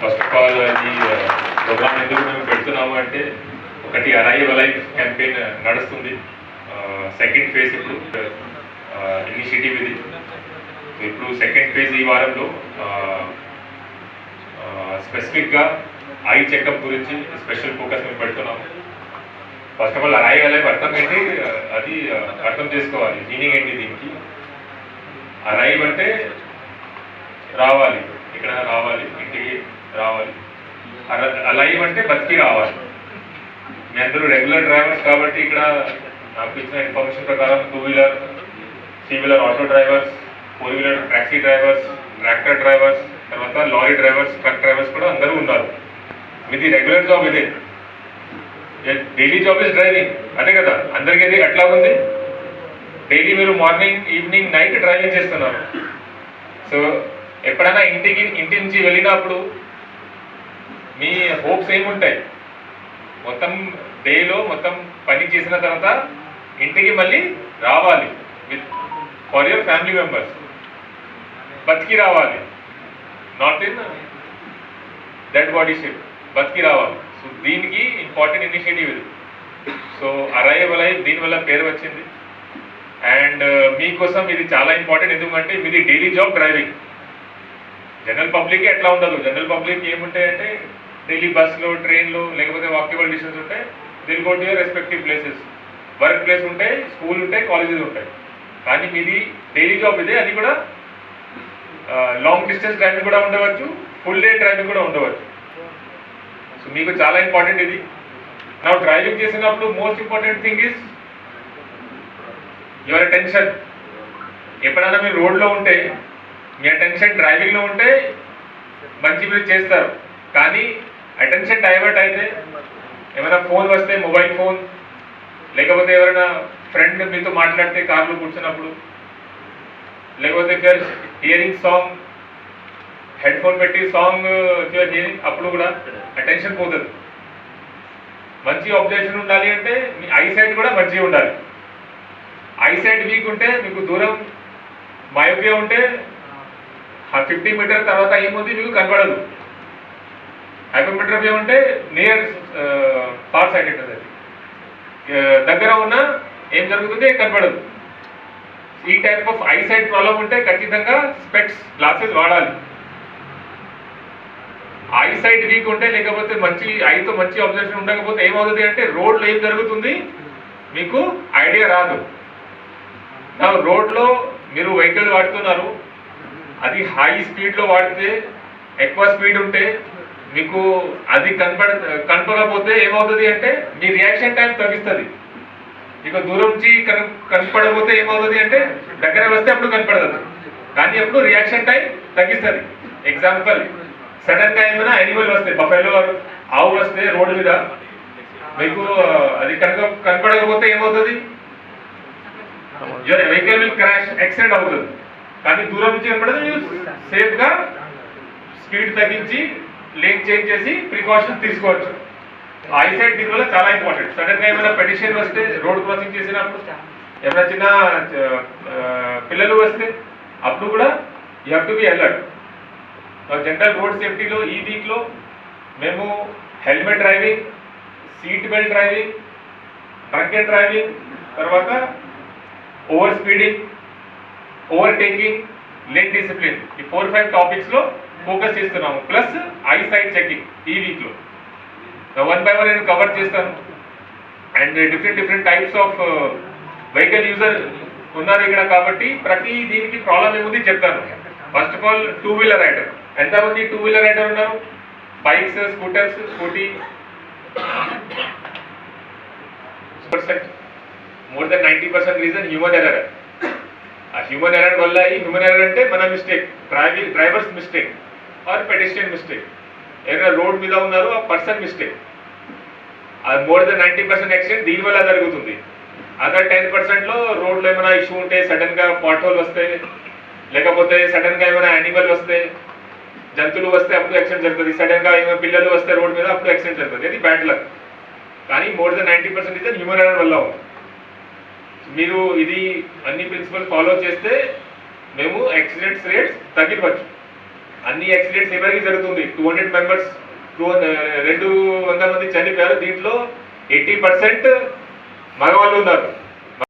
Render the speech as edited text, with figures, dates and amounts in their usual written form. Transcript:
First of all ఈ programme ఎందుకు మేము పెడుతున్నాము అంటే ఒకటి అరైవ్ అలైవ్ క్యాంపెయిన్ నడుస్తుంది. సెకండ్ ఫేజ్ ఇప్పుడు ఇనిషియేటివ్ ఇది. ఇప్పుడు సెకండ్ ఫేజ్ ఈ వారంలో స్పెసిఫిక్గా ఐ చెకప్ గురించి స్పెషల్ ఫోకస్ మేము పెడుతున్నాము. First of all arrive alive అర్థం ఏంటి అది అర్థం చేసుకోవాలి. మీనింగ్ ఏంటి దీనికి? అరైవ్ అంటే రావాలి, ఇక్కడ రావాలి, ఇంటికి రావాలి. అలైవ్ అంటే బతికి రావాలి. మీ అందరూ రెగ్యులర్ డ్రైవర్స్ కాబట్టి ఇక్కడ నాకు ఇచ్చిన ఇన్ఫర్మేషన్ ప్రకారం 2 wheeler 3 wheeler auto drivers, 4 wheeler taxi drivers, tractor drivers, తర్వాత లారీ డ్రైవర్స్, ట్రక్ డ్రైవర్స్ కూడా అందరూ ఉన్నారు. మీది రెగ్యులర్ జాబ్ ఇదే. డైలీ జాబ్ ఇస్ డ్రైవింగ్, అదే కదా అందరికీ ఇది ఎట్లా ఉంది? డైలీ మీరు మార్నింగ్ ఈవినింగ్ నైట్ డ్రైవింగ్ చేస్తున్నారు. సో ఎప్పుడైనా ఇంటి నుంచి వెళ్ళినప్పుడు మీ హోప్స్ ఏముంటాయి? మొత్తం డేలో మొత్తం పని చేసిన తర్వాత ఇంటికి మళ్ళీ రావాలి with for your family members, బతికి రావాలి, not in dead body ship, బతికి రావాలి. సో దీనికి ఇంపార్టెంట్ ఇనిషియేటివ్ ఇది. సో అరైవ్ అలైవ్ దీనివల్ల పేరు వచ్చింది. అండ్ మీకోసం ఇది చాలా ఇంపార్టెంట్. ఎందుకంటే మీది daily job driving. General public ఎట్లా ఉండదు. జనరల్ పబ్లిక్ ఏముంటాయంటే డైలీ బస్లో, ట్రైన్లో, లేకపోతే వాక్యబుల్ డిస్టెన్స్ ఉంటాయి. They'll go to your respective places. Work place ఉంటాయి, స్కూల్ ఉంటాయి, కాలేజెస్ ఉంటాయి. కానీ మీది డైలీ జాబ్ ఇదే. అది కూడా లాంగ్ డిస్టెన్స్ డ్రైవింగ్ కూడా ఉండవచ్చు, ఫుల్ డే డ్రైవింగ్ కూడా ఉండవచ్చు. సో మీకు చాలా ఇంపార్టెంట్ ఇది. నా డ్రైవింగ్ చేసినప్పుడు most important thing is your attention. ఎప్పుడైనా మీరు రోడ్లో ఉంటే మీ అటెన్షన్ డ్రైవింగ్లో ఉంటే మంచి మీరు చేస్తారు. కానీ అటెన్షన్ డైవర్ట్ అయితే, ఏమైనా ఫోన్ వస్తే మొబైల్ ఫోన్, లేకపోతే ఎవరైనా ఫ్రెండ్ మీతో మాట్లాడితే కార్లో కూర్చున్నప్పుడు, లేకపోతే హియరింగ్ సాంగ్, హెడ్ ఫోన్ పెట్టి సాంగ్ హియరింగ్, అప్పుడు కూడా అటెన్షన్ పోతుంది. మంచి ఆబ్జర్వేషన్ ఉండాలి అంటే మీ ఐసైట్ కూడా మంచిగా ఉండాలి. ఐసైట్ వీక్ ఉంటే మీకు దూరం మయోపియా ఉంటే 50 మీటర్ తర్వాత ఏముంది మీకు కనపడదు. హైపర్మెట్రోపియా ఉంటే నియర్ ఫార్ సైడ్ ఉంటుంది. దగ్గర ఉన్న ఏం జరుగుతుంది కనపడదు. ఈ టైప్ ఆఫ్ ఐసైట్ ప్రాబ్లం ఉంటే ఖచ్చితంగా స్పెక్స్ గ్లాసెస్ వాడాలి. ఐసైట్ వీక్ ఉంటే, లేకపోతే మంచి ఐతో మంచి అబ్జర్వేషన్ ఉండకపోతే ఏమవుతుంది అంటే రోడ్లో ఏం జరుగుతుంది మీకు ఐడియా రాదు. రోడ్లో మీరు వెహికల్ వాడుతున్నారు, అది హై స్పీడ్లో వాడితే, ఎక్కువ స్పీడ్ ఉంటే మీకు అది కనపడకపోతే ఏమవుతుంది అంటే మీ రియాక్షన్ టైం తగ్గిస్తుంది. మీకు దూరం నుంచి కనపడకపోతే ఏమవుతుంది అంటే దగ్గర వస్తే అప్పుడు కనపడదు, కానీ అప్పుడు రియాక్షన్ టైం తగ్గిస్తుంది. ఎగ్జాంపుల్, సడన్ గా ఏమైనా యానిమల్ వస్తే, బఫెలో ఆవు వస్తే రోడ్డు మీద, మీకు అది కనపడకపోతే ఏమవుతుంది? Your vehicle will crash, accident అవుతుంది. కానీ దూరం నుంచి కనపడదు, సేఫ్గా స్పీడ్ తగ్గించి లేన్ చేంజ్ చేసి ప్రికాషన్స్ తీసుకోవచ్చు. ఐసైట్ దీనివల్ల చాలా ఇంపార్టెంట్. సడన్ గా ఏమైనా పెడిషన్ వస్తే, రోడ్ క్రాసింగ్ చేసినప్పుడు ఏమైనా చిన్న పిల్లలు వస్తే అప్పుడు కూడా you have to be alert. General road సేఫ్టీలో ఈ వీక్లో మేము helmet driving, seat belt driving, drunk and driving, తర్వాత over speeding, overtaking, lane discipline, ఈ 4-5 టాపిక్స్లో ఫోకస్ చేస్తున్నాము. ప్లస్ ఐసైట్ చెకింగ్ ఈ వీక్లో 1 by 1 నేను కవర్ చేస్తాను. And different types of vehicle user ఉన్నారు ఇక్కడ, కాబట్టి ప్రతి దీనికి ప్రాబ్లం ఏముంది చెప్తాను. First of all 2 wheeler rider. ఎంతమంది 2 వీలర్ రైడర్ ఉన్నారు? Bikes, scooters, scooty, more than 90% reason human error. ఆ హ్యూమన్ ఎర్రర్ వల్ల, ఈ హ్యూమన్ ఎర్రర్ అంటే మన mistake, drivers mistake are pedestrian mistake. ఏదైనా రోడ్ మీద ఉన్నారు ఆ పర్సన్ మిస్టేక్. అది మోర్ దెన్ 90% యాక్సిడెంట్ దీనివల్ల జరుగుతుంది. అదర్ 10%లో రోడ్లో ఏమైనా ఇష్యూ ఉంటే, సడన్ గా పాట్ హోల్ వస్తే, లేకపోతే సడన్ గా ఏమైనా యానిమల్ వస్తే, జంతువులు వస్తే అప్పుడు యాక్సిడెంట్ జరుగుతుంది. సడన్ గా ఏమైనా పిల్లలు వస్తే రోడ్ మీద అప్పుడు యాక్సిడెంట్ జరుగుతుంది. అది బ్యాడ్ లక్. కానీ more than 90% reason human error వల్ల ఉంది. మీరు ఇది అన్ని ప్రిన్సిపల్ ఫాలో చేస్తే మేము యాక్సిడెంట్స్ రేట్స్ తగ్గించవచ్చు. అన్ని యాక్సిడెంట్స్ ఎవరికి జరుగుతుంది, 200 మెంబర్స్ 200 మంది చనిపోయారు. దీంట్లో 80% మగవాళ్ళు ఉన్నారు.